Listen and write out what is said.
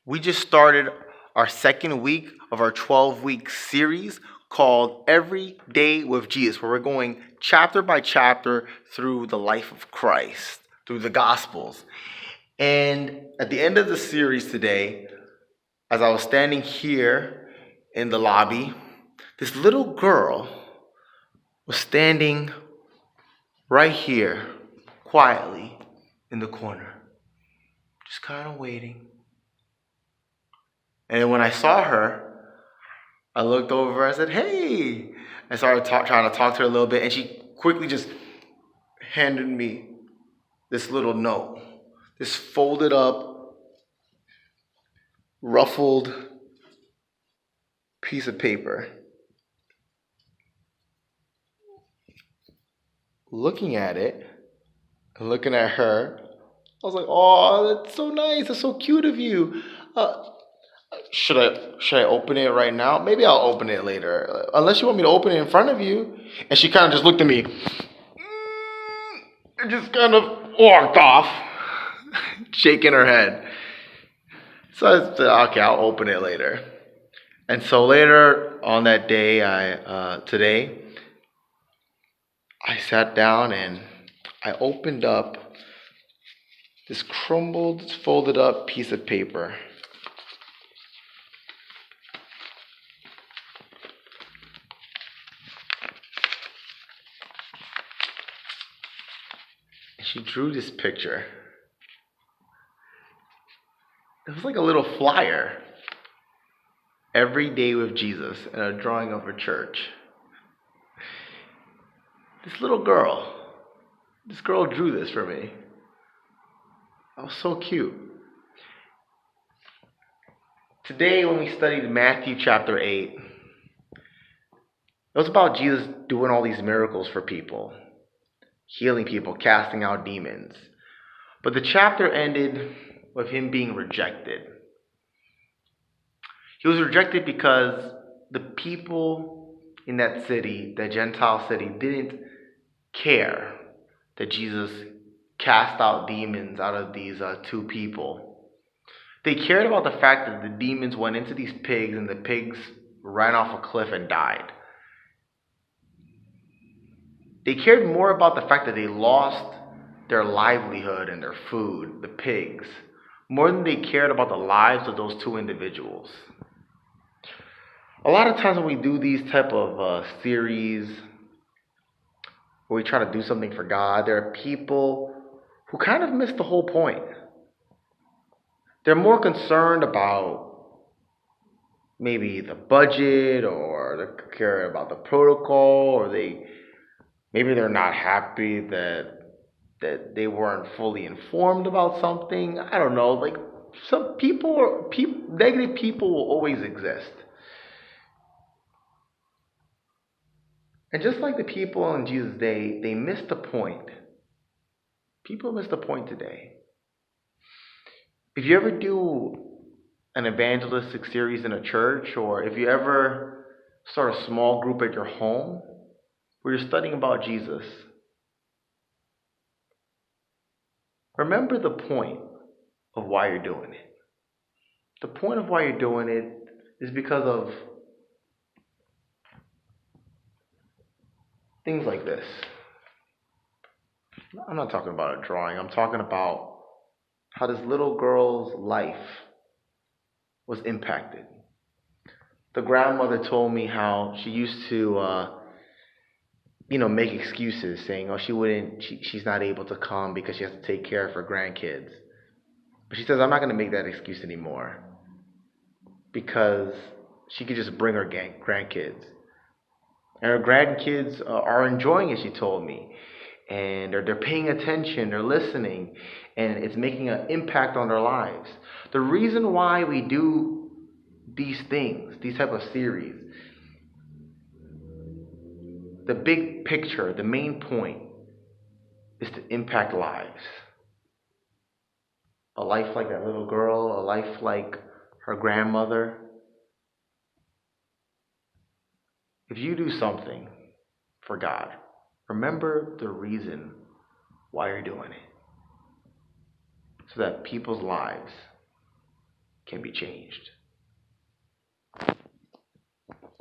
We just started our second week of our 12-week series called Every Day with Jesus, where we're going chapter by chapter through the life of Christ, through the Gospels. And at the end of the series today, as I was standing here in the lobby, this little girl was standing right here, quietly in the corner, just kind of waiting. And when I saw her, I looked over, I said, "Hey." I started trying to talk to her a little bit, and she quickly just handed me this little note, this folded up, ruffled piece of paper. Looking at it, and looking at her, I was like, "Oh, that's so nice. That's so cute of you. Uh, should I open it right now? Maybe I'll open it later. Unless you want me to open it in front of you." And she kind of just looked at me and just kind of walked off, shaking her head. So I said, "Okay, I'll open it later." And so later on that day, today, I sat down and I opened up this crumbled, folded up piece of paper. She drew this picture. It was like a little flyer. Every day with Jesus, and a drawing of a church. This girl drew this for me. That was so cute. Today, when we studied Matthew chapter 8, it was about Jesus doing all these miracles for people, healing people, casting out demons. But the chapter ended with him being rejected. He was rejected because the people in that city, that Gentile city, didn't care that Jesus cast out demons out of these two people. They cared about the fact that the demons went into these pigs and the pigs ran off a cliff and died. They cared more about the fact that they lost their livelihood and their food, the pigs, more than they cared about the lives of those two individuals. A lot of times when we do these type of series, where we try to do something for God, there are people who kind of miss the whole point. They're more concerned about maybe the budget, or they care about the protocol, or maybe they're not happy that they weren't fully informed about something. I don't know. Like, some negative people will always exist. And just like the people in Jesus' day, they missed the point. People miss the point today. If you ever do an evangelistic series in a church, or if you ever start a small group at your home where you're studying about Jesus, remember the point of why you're doing it. The point of why you're doing it is because of things like this. I'm not talking about a drawing. I'm talking about how this little girl's life was impacted. The grandmother told me how she used to, make excuses, saying, "Oh, she's not able to come because she has to take care of her grandkids." But she says, "I'm not going to make that excuse anymore, because she could just bring her grandkids. And her grandkids are enjoying it," she told me. And they're paying attention, they're listening, and it's making an impact on their lives. The reason why we do these things, these type of series, the big picture, the main point, is to impact lives. A life like that little girl, a life like her grandmother. If you do something for God, remember the reason why you're doing it, so that people's lives can be changed.